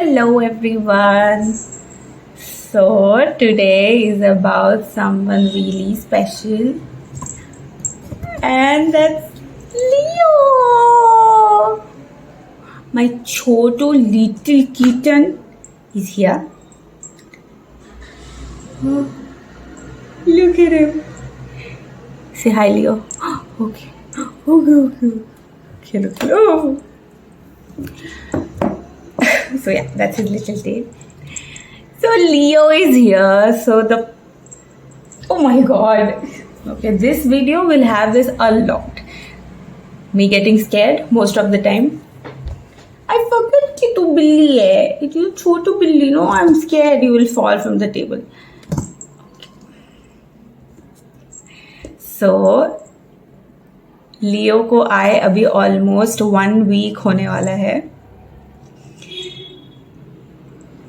Hello everyone. So today is about someone really special, and that's Leo. My choto little kitten is here. Look at him. Say hi, Leo. Okay. Okay, look. Oh. So yeah, that's his little tail. So Leo is here. Oh my god. Okay, this video will have this a lot. Me getting scared most of the time. I forgot कि तू बिल्ली है. It is छोटू बिल्ली. No, I'm scared you will fall from the table. So लियो को आए अभी almost 1 week होने वाला है.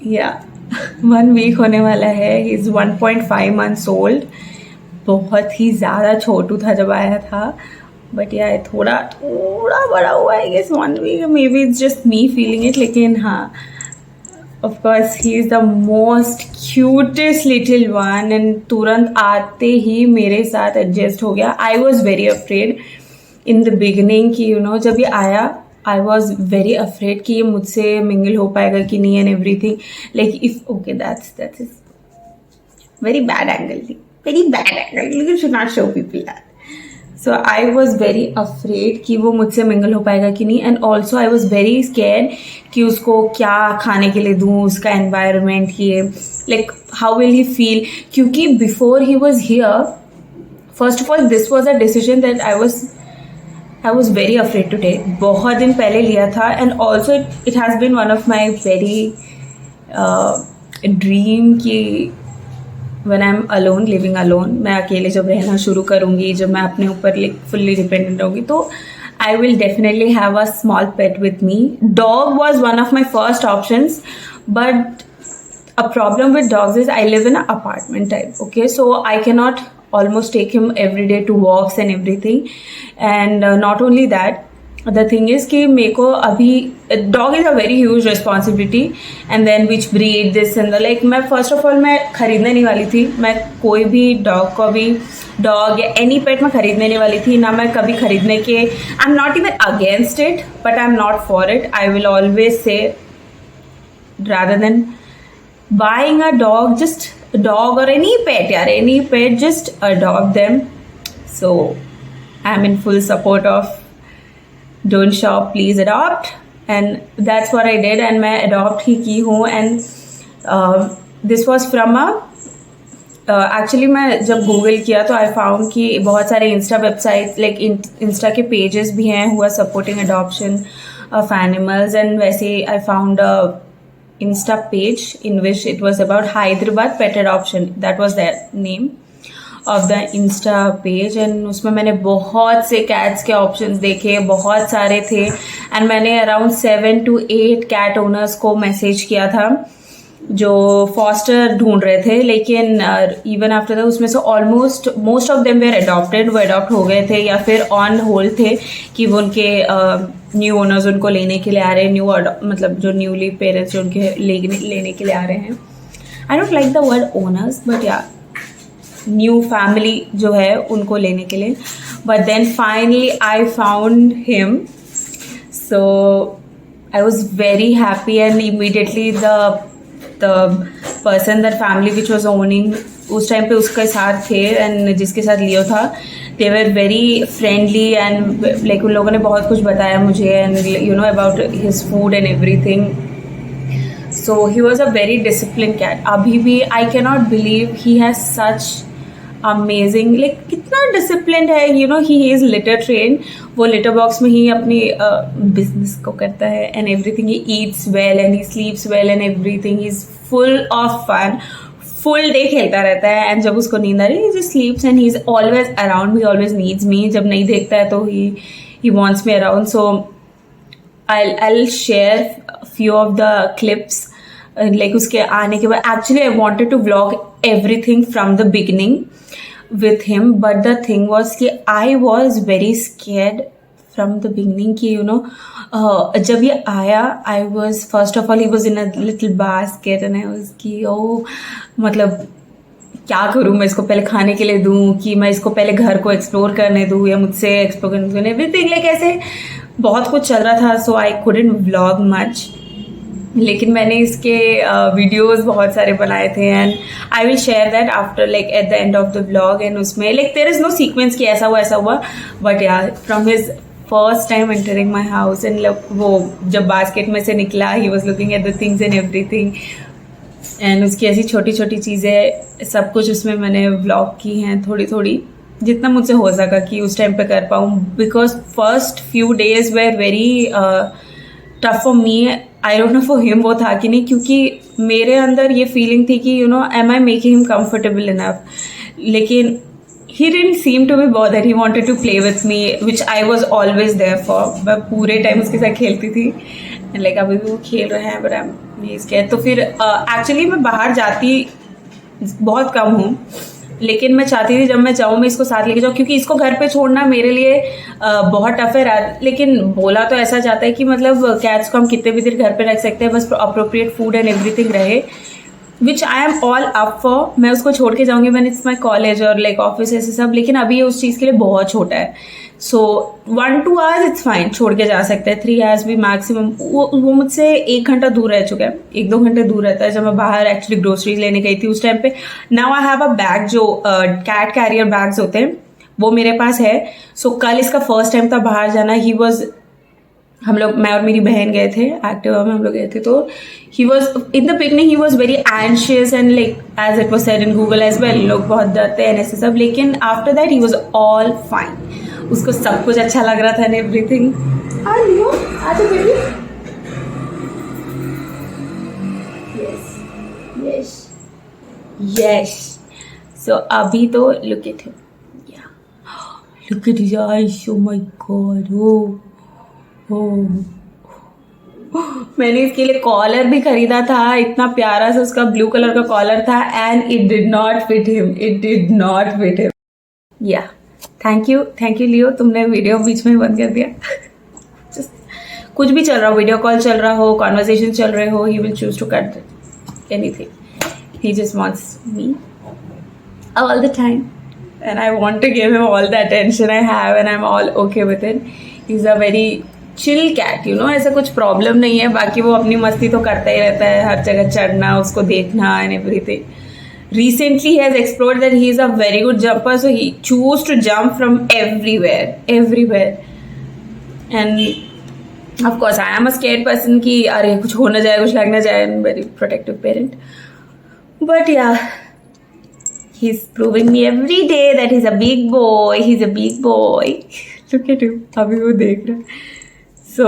या 1 वीक होने वाला है. He is 1.5 months old. बहुत ही ज़्यादा छोटू था जब आया था, बट या थोड़ा बड़ा हुआ है. Guess 1 week, maybe it's just me feeling it. लेकिन हाँ, of course he is the most cutest little one. And तुरंत आते ही मेरे साथ एडजस्ट हो गया. I was very afraid in the beginning कि जब ये आया, आई वॉज वेरी अफ्रेड कि ये मुझसे मिंगल हो पाएगा कि नहीं, and everything. Like if okay, that's very bad angle. Very bad angle. You should not show people that. So I was very afraid कि वो मुझसे मिंगल हो पाएगा कि नहीं. And also I was very scared कि उसको क्या खाने के लिए दूँ, उसका एनवायरमेंट, ये like how will he feel. क्योंकि before he was here, first of all this was a decision that I was very afraid to take. बहुत दिन पहले लिया था. And also it has been one of my very dream कि when I'm alone, living alone, मैं अकेले जब रहना शुरू करूँगी, जब मैं अपने ऊपर फुल्ली डिपेंडेंट रहूँगी, तो I will definitely have a small pet with me. Dog was one of my first options, but a problem with dogs is I live in an apartment type. Okay, so I cannot almost take him every day to walks and everything. And not only that, the thing is कि मेरे को अभी dog is a very huge responsibility, and then which breed this and the like. मैं first of all मैं खरीदने नहीं वाली थी. मैं कोई भी dog को भी dog या any pet मैं खरीदने नहीं वाली थी. ना मैं कभी खरीदने के, I'm not even against it, but I'm not for it. I will always say, rather than buying a dog, just a dog or any pet, any pet, just adopt them. So I'm in full support of don't shop, please adopt. And that's what I did, and मैं adopt ही की हूँ. And this was from a actually मैं जब Google किया तो I found कि बहुत सारे इंस्टा वेबसाइट, लाइक इंस्टा के पेजेस भी हैं who are supporting adoption of animals. And वैसे I found Insta page in which it was about Hyderabad pet adoption. That was the name of the Insta page. And उसमें मैंने बहुत से cats के options देखे, बहुत सारे थे. and मैंने around 7 to 8 cat owners को message किया था जो फॉस्टर ढूंढ रहे थे. लेकिन इवन आफ्टर दैट उसमें से almost most of them were adopted, वो अडॉप्ट हो गए थे या फिर ऑन होल्ड थे कि वो उनके न्यू ओनर्स उनको लेने के लिए आ रहे हैं. मतलब जो न्यूली पेरेंट्स जो उनके लेने के लिए आ रहे हैं. I don't like the word owners, but या न्यू फैमिली जो है उनको लेने के लिए. But then finally I found him. So I was very happy. And immediately the person, that family which was owning उस टाइम पे उसके साथ थे एंड जिसके साथ लियो था, they were very friendly and like उन लोगों ने बहुत कुछ बताया मुझे and about his food and everything. So he was a very disciplined cat. अभी भी I cannot believe he has such amazing, like कितना disciplined है. he is litter trained. वो litter box में ही अपनी business को करता है and everything. He eats well and he sleeps well and everything. He's full of fun. Full day खेलता रहता है. and जब उसको नींद आ रही है, he just sleeps and he's always around. He always needs me. जब नहीं देखता है तो he wants me around. So I'll share few of the clips like उसके आने के बाद. Actually I wanted to vlog everything from the beginning with him, but the thing was कि I was very scared from the beginning कि जब ये आया, I was first of all he was in a little basket and I was कि मतलब क्या करूँ मैं इसको, पहले खाने के लिए दूँ कि मैं इसको पहले घर को एक्सप्लोर करने दूँ या मुझसे एक्सप्लोर करने दूँ, एवरीथिंग लाइक ऐसे बहुत कुछ चल रहा था. So I couldn't vlog much, लेकिन मैंने इसके वीडियोस बहुत सारे बनाए थे and I will share that after like at the end of the vlog. And उसमें like there is no sequence कि ऐसा हुआ, बट यार from his first time entering my house and वो जब बास्केट में से निकला, he was looking at the things and everything. And उसकी ऐसी छोटी छोटी चीज़ें सब कुछ उसमें मैंने व्लॉग की हैं थोड़ी थोड़ी, जितना मुझसे हो सका कि उस टाइम पे कर पाऊँ. Because first few days were very tough for me. I don't know for him वो था कि नहीं, क्योंकि मेरे अंदर ये फीलिंग थी कि am I making him comfortable enough. लेकिन he didn't seem to be bothered. He wanted to play with me, which I was always there for. मैं पूरे टाइम उसके साथ खेलती थी. लाइक अभी भी वो खेल रहे हैं, बट आई एम स्कैर्ड. तो फिर एक्चुअली मैं बाहर जाती बहुत कम हूँ, लेकिन मैं चाहती थी जब मैं जाऊँ मैं इसको साथ लेके जाऊँ, क्योंकि इसको घर पे छोड़ना मेरे लिए बहुत टफ है. लेकिन बोला तो ऐसा जाता है कि मतलब कैट्स को हम कितने भी देर घर पे रख सकते हैं, बस अप्रोप्रिएट फूड एंड एवरीथिंग रहे, which I am all up for. मैं उसको छोड़ के जाऊँगी मैंने इट्स माई कॉलेज और लाइक ऑफिस ऐसे सब, लेकिन अभी ये उस चीज़ के लिए बहुत छोटा है. सो 1-2 आवर्स इट्स फाइन, छोड़ के जा सकते हैं. 3 आवर्स भी मैक्सिमम. वो मुझसे 1 घंटा दूर रह चुका है, 1-2 घंटे दूर रहता है. जब मैं बाहर एक्चुअली ग्रोसरीज लेने गई थी उस टाइम पे. Now I have a bag, जो कैट कैरियर बैग्स होते हैं वो मेरे पास है. सो कल इसका फर्स्ट टाइम था बाहर जाना. ही वॉज, हम लोग, मैं और मेरी बहन गए थे, एक्टिवा में हम लोग गए थे. तो he was in the beginning he was very anxious and like as it was said in Google as well, लोग बहुत डरते हैं ऐसे सब. लेकिन after that he was all fine. उसको सब कुछ अच्छा लग रहा था एंड एवरीथिंग. यस. सो अभी तो look at him, look at his eyes, oh my God. मैंने इसके लिए कॉलर भी खरीदा था, इतना प्यारा सा उसका ब्लू कलर का कॉलर था, and it did not fit him. या थैंक यू लियो, तुमने वीडियो बीच में बंद कर दिया. जस्ट कुछ भी चल रहा हो, वीडियो कॉल चल रहा हो, कॉन्वर्सेशन चल रहे हो, he will choose to cut anything. He just wants me all the time and I want to give him all the attention I have and I'm all okay with it. He's a very chill cat, ऐसा कुछ problem नहीं है. बाकी वो अपनी मस्ती तो करता ही रहता है, हर जगह चढ़ना, उसको देखना and everything. Recently he has explored that he is a very good jumper, so he choose to jump from everywhere. And of course I am a scared person कि अरे कुछ हो ना जाए, कुछ लग ना जाए. I'm very protective parent, but yeah, he's proving me every day that he's a big boy. Look at him, अभी वो देख रहा है. So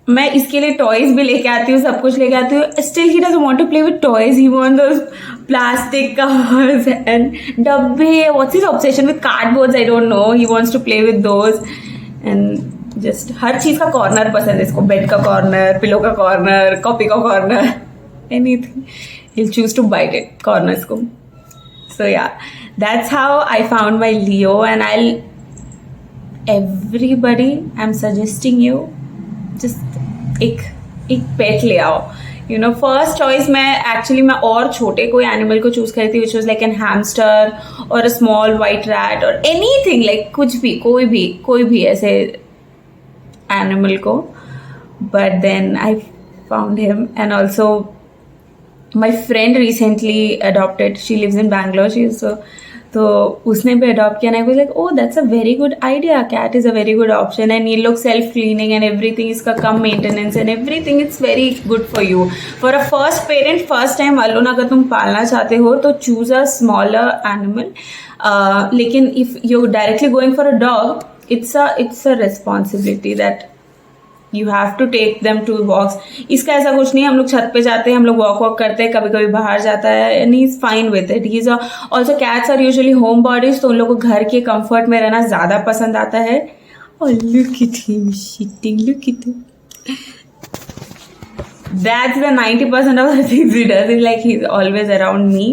मैं इसके लिए टॉयज भी लेके आती हूँ, सब कुछ लेके आती हूँ. Still he doesn't want to play with toys. He wants those plastic covers and डब्बे. What's his obsession with cardboards? I don't know. He wants to play with those and just हर चीज़ का कॉर्नर पसंद है इसको. Bed का corner, pillow का corner, copy का corner, anything. He'll choose to bite it, corners को. So yeah, that's how I found my Leo, and everybody, I'm suggesting you just एक पेट ले आओ. फर्स्ट चॉइस मैं और छोटे कोई एनिमल को चूज करी थी, which was like an hamster और अ स्मॉल वाइट रैट और एनीथिंग, लाइक कुछ भी, कोई भी ऐसे एनिमल को. But then I found him. And also my friend recently adopted. She lives in Bangalore. तो उसने भी अडॉप्ट किया. and I was like, oh, that's a very good idea. Cat is a very good option and ये लोग self cleaning and everything, इसका कम maintenance and everything, it's very good for you. For a first parent, first time alone अगर तुम पालना चाहते हो तो choose a smaller animal. लेकिन if you're directly going for a dog, it's a responsibility that you have to take them to walks. इसका ऐसा कुछ नहीं है. हम लोग छत पे जाते हैं, हम लोग वॉक करते हैं, कभी कभी बाहर जाता है and he's fine with it. He's also cats are usually home bodies, तो उन लोगों को घर के कंफर्ट में रहना ज़्यादा पसंद आता है. Oh, look at him shitting, look at him. That's the 90% of the things he does. It's like he's always around me.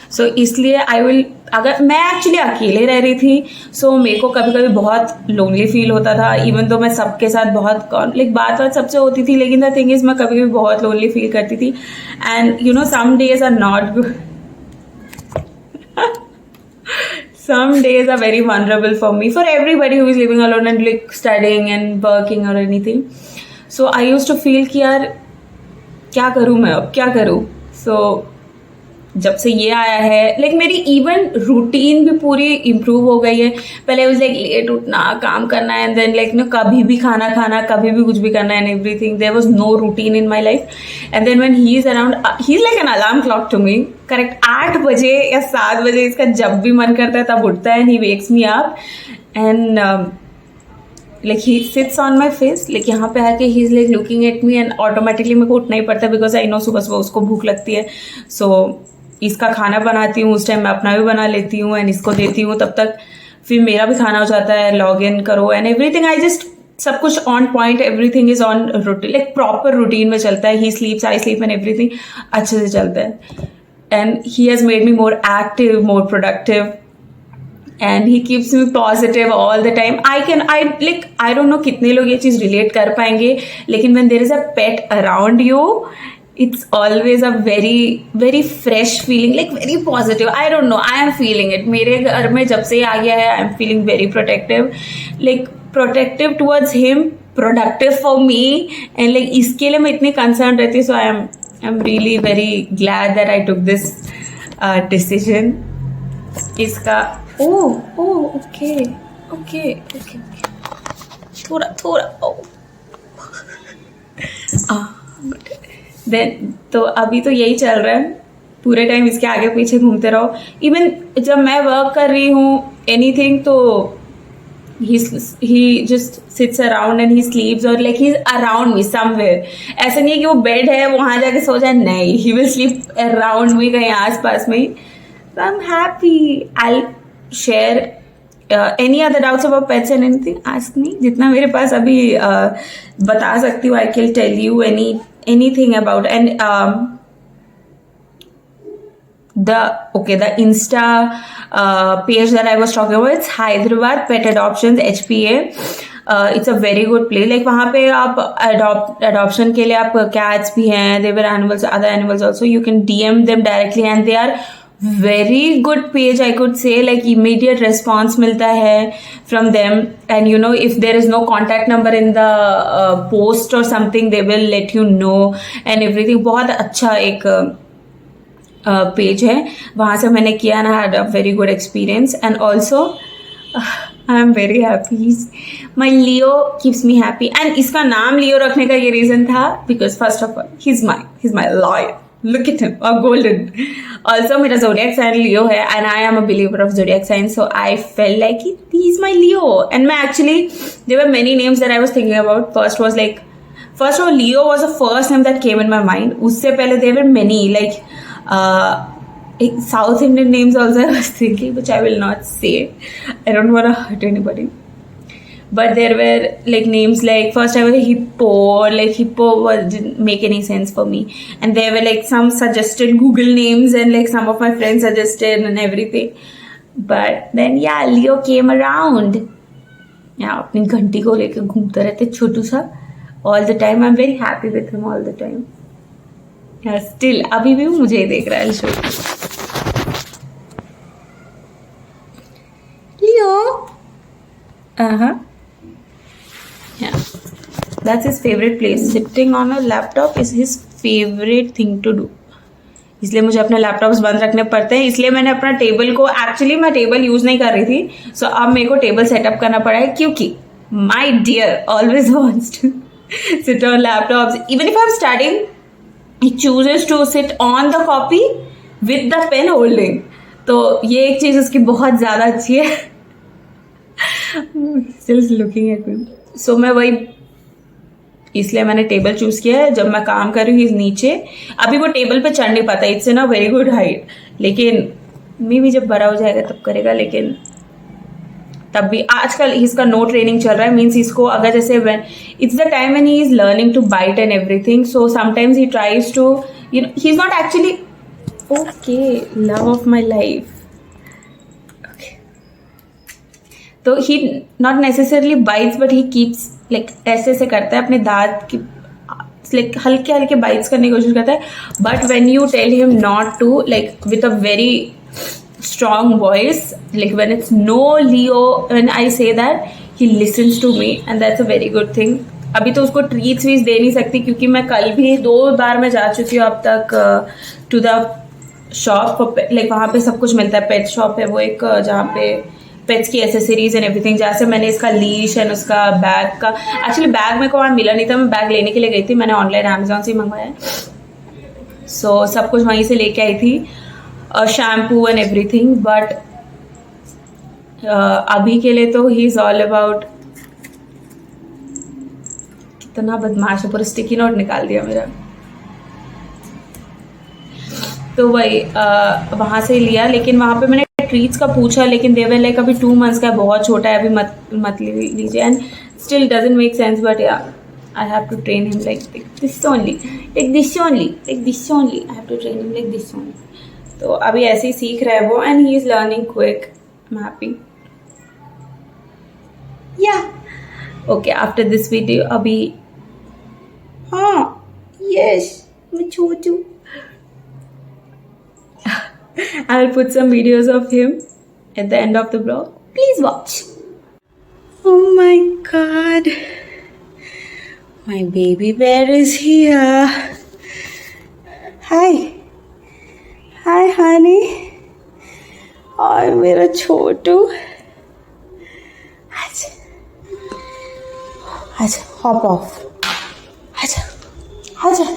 So इसलिए I will अगर मैं एक्चुअली अकेले रह रही थी, सो मेरे को कभी कभी बहुत लोनली फील होता था, इवन तो मैं सबके साथ बहुत लाइक बात सबसे होती थी, लेकिन द थिंग इज मैं कभी कभी बहुत लोनली फील करती थी. And you know some days are not good. Some days are very vulnerable for me, for everybody who is living alone and like studying and working or anything. So I used to feel कि यार क्या करूँ मैं, अब क्या करूँ. So जब से ये आया है, लाइक मेरी इवन रूटीन भी पूरी इम्प्रूव हो गई है. पहले वाज लाइक लेट उठना, काम करना, एंड देन लाइक नो कभी भी खाना खाना, कभी भी कुछ भी करना, and everything. There was no routine in my life. And then when he is around, he is like an alarm clock to me. Correct 8 बजे या 7 बजे इसका जब भी मन करता है तब उठता है, and he wakes me up. And like he sits on my face, like यहाँ पे आके ही is like looking at me, and automatically मेरे को उठना ही पड़ता है, बिकॉज आई नो सुबह सुबह उसको भूख लगती है. सो इसका खाना बनाती हूँ, उस टाइम मैं अपना भी बना लेती हूँ एंड इसको देती हूँ, तब तक फिर मेरा भी खाना हो जाता है, लॉग इन करो एंड एवरीथिंग. आई जस्ट सब कुछ on point, everything is on routine, like proper routine में चलता है. He sleeps, I sleep, and everything अच्छे से चलता है. And he has made me more active, more productive, and he keeps me positive all the time. I don't know कितने लोग ये चीज़ रिलेट कर पाएंगे, लेकिन when there is a pet around you, it's always a very very fresh feeling, like very positive. I don't know, I am feeling it. मेरे घर में जब से आ गया है, I am feeling very protective, like protective towards him, productive for me, and like इसके लिए मैं इतनी concerned रहती हूँ. So I'm really very glad that I took this decision. इसका ओके थोड़ा देन तो अभी तो यही चल रहा है, पूरे टाइम इसके आगे पीछे घूमते रहो. इवन जब मैं वर्क कर रही हूँ एनीथिंग, तो he just sits around and he sleeps, और like he is around me somewhere. ऐसा नहीं है कि वो बेड है वहाँ जाके सो जाए, नहीं, he will sleep around me, कहीं आस पास में ही. I am happy. I share any other doubts about pets and anything, ask me. जितना मेरे पास अभी बता सकती हूँ, I can tell you anything about. And the Insta page that I was talking about, it's Hyderabad Pet Adoptions, HPA. It's a very good place. Like वहाँ पे आप adoption के लिए आप cats भी हैं, they were animals, other animals also. You can DM them directly and they are very good page, I could say. Like immediate response मिलता है from them, and you know if there is no contact number in the post or something, they will let you know and everything. बहुत अच्छा एक page है, वहाँ से मैंने किया and I had a very good experience. And also I am very happy. My Leo keeps me happy, and इसका नाम लियो रखने का ये reason था because first of all he's my lawyer. Look at him, a golden. Also, मेरा zodiac sign Leo है, and I am a believer of zodiac signs, so I felt like he's my Leo. And मैं actually, there were many names that I was thinking about. First of all, Leo was the first name that came in my mind. उससे पहले there were many, like South Indian names also I was thinking, which I will not say. I don't want to hurt anybody. But there were like names like, first I was a hippo, like hippo didn't make any sense for me. And there were like some suggested Google names, and like some of my friends suggested and everything. But then yeah, Leo came around. Yeah, अपनी घंटी को लेकर घूमता रहते छोटू सा all the time. I'm very happy with him all the time. Yeah, still अभी भी वो मुझे ही देख रहा है. Leo. Yeah, that's his favorite place. Sitting on a laptop is his favorite thing to do. इसलिए मुझे अपने लैपटॉप्स बंद रखने पड़ते हैं. इसलिए मैंने अपना टेबल को, एक्चुअली मैं टेबल यूज नहीं कर रही थी, सो अब मेरे को टेबल सेटअप करना पड़ा है, क्योंकि my dear always wants to sit on laptops. Even if I am studying, he chooses to sit on the copy with the pen holding. तो ये एक चीज उसकी बहुत ज्यादा अच्छी है. Still looking at me. So मैं वही, इसलिए मैंने टेबल चूज किया है. जब मैं काम कर रही हूँ नीचे, अभी वो टेबल पे चढ़ नहीं पाता, it's in a very good height, लेकिन मे भी जब बड़ा हो जाएगा तब करेगा. लेकिन तब भी आजकल इसका नो ट्रेनिंग चल रहा है, मीन्स इसको अगर जैसे when it's the time when he is learning to bite and everything, so sometimes he tries to, you know, he is not actually okay. Love of my life, तो he not necessarily bites but he keeps like ऐसे ऐसे करता है अपने दांत की, like हल्के हल्के बाइट्स करने की कोशिश करता है. But when you tell him not to, like with a very strong voice, like when it's no Leo, when I say that, he listens to me and that's a very good thing. अभी तो उसको treats weeds दे नहीं सकती क्योंकि मैं कल भी 2 बार मैं जा चुकी हूँ अब तक टू द शॉप, लाइक वहाँ पे सब कुछ मिलता है. पेट शॉप है वो एक, जहाँ पे पेट्स की एसेसरीज एंड एवरीथिंग, जहाँ से मैंने इसका लीश एंड उसका बैग का, एक्चुअली बैग मेरे को वहाँ मिला नहीं था, मैं बैग लेने के लिए गई थी, मैंने ऑनलाइन अमेजोन से ही मंगवाया. सो सब कुछ वहीं से लेके आई थी, शैम्पू एंड एवरीथिंग. बट अभी के लिए तो ही इज ऑल अबाउट. कितना बदमाश है, पूरा स्टिकी नोट निकाल दिया मेरा. तो वही वहाँ से लिया, लेकिन वहाँ पे मैंने ट्रीट्स का पूछा, लेकिन देवर लाइक अभी 2 months का है, बहुत छोटा है, अभी मत लीजिए. And still doesn't make sense, but या I have to train him like this only, like this only, like this only. I have to train him like this only. तो अभी ऐसे ही सीख रहा है वो, and he is learning quick. I'm happy. Yeah. Okay, after this video, अभी हाँ yes मैं छोटू. I will put some videos of him at the end of the vlog. Please watch. Oh my God. My baby bear is here. Hi. Hi, honey. और मेरा छोटू. आजा. आजा, hop off. आजा. आजा.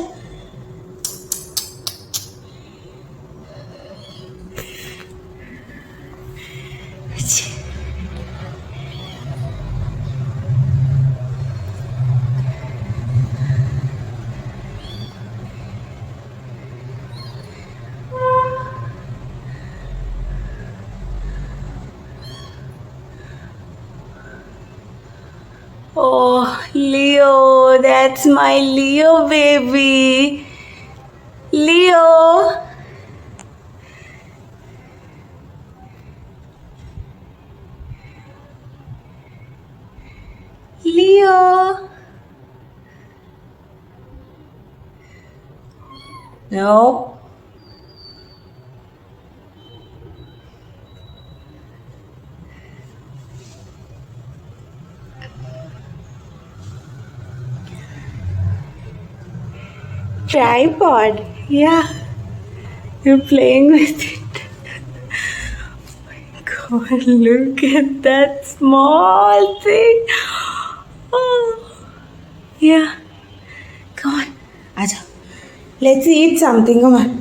Oh, Leo, that's my Leo baby. Leo. Leo. No. Tripod, yeah, you're playing with it. Oh my God, look at that small thing. Oh, yeah, come on, aja, let's eat something, come on,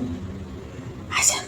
aja.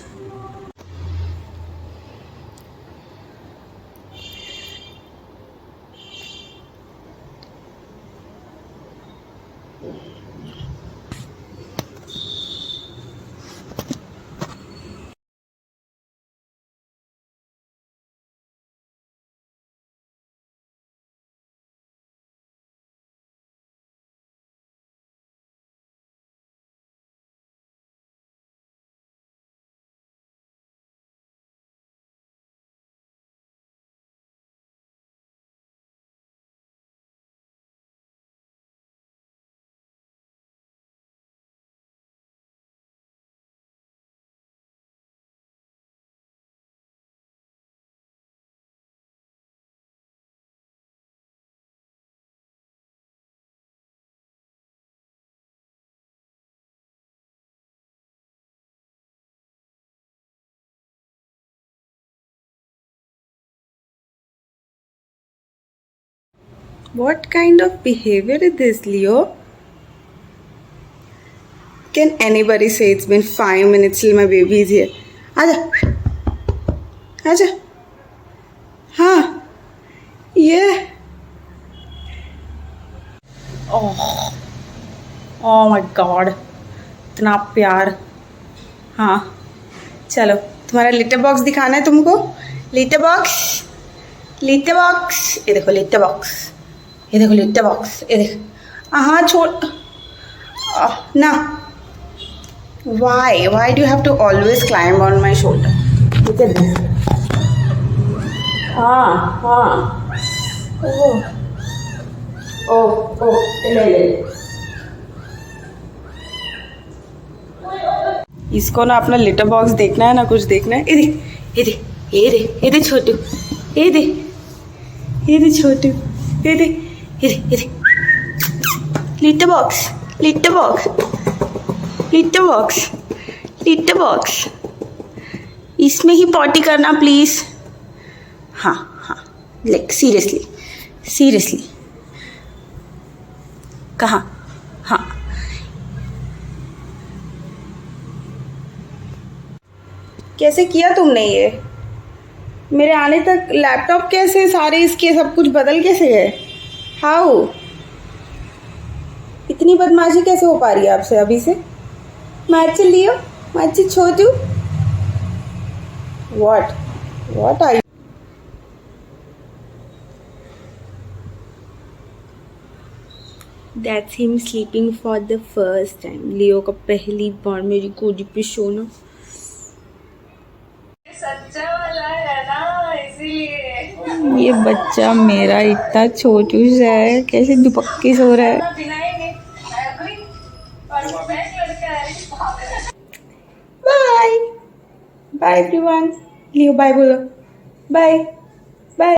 What kind of behavior is this, Leo? Can anybody say it's been 5 minutes till my baby is here? Aja. Aja. Huh. Yeah. Oh my God. इतना प्यार. हाँ. चलो. तुम्हारा litre box दिखाना है तुमको? Litre box. Litter box. ये देखो लिटर बॉक्स. ये देखो लिटर बॉक्स. ये देखो. हाँ छोड़. ना. Why do you have to always climb on my shoulder? Look at this. हाँ. ओह ओह ओह, ले। इसको ना अपना लिटर बॉक्स देखना है ना कुछ देखना है। ये दे ये दे ये दे छोटू, ये दे छोटू, ये दे litter box, litter box, litter box, litter box. इसमें ही पॉटी करना प्लीज। हाँ हाँ, लाइक सीरियसली सीरियसली। कहाँ? हाँ, कैसे किया तुमने ये? मेरे आने तक लैपटॉप कैसे सारे इसके सब कुछ बदल कैसे गए? हाउ? इतनी बदमाशी कैसे हो पा रही है आपसे अभी से? मैच लियो, मैच Chhotu. What are you? That's him sleeping for the first time. Leo का पहली बार मेरी गोदी पे सोना। सच्चा वाला है ना, इसीलिए। ये बच्चा मेरा इतना छोटू सा है, कैसे दुपक्के सो रहा है। Bye bye everyone. Leo bye बोलो, बाय।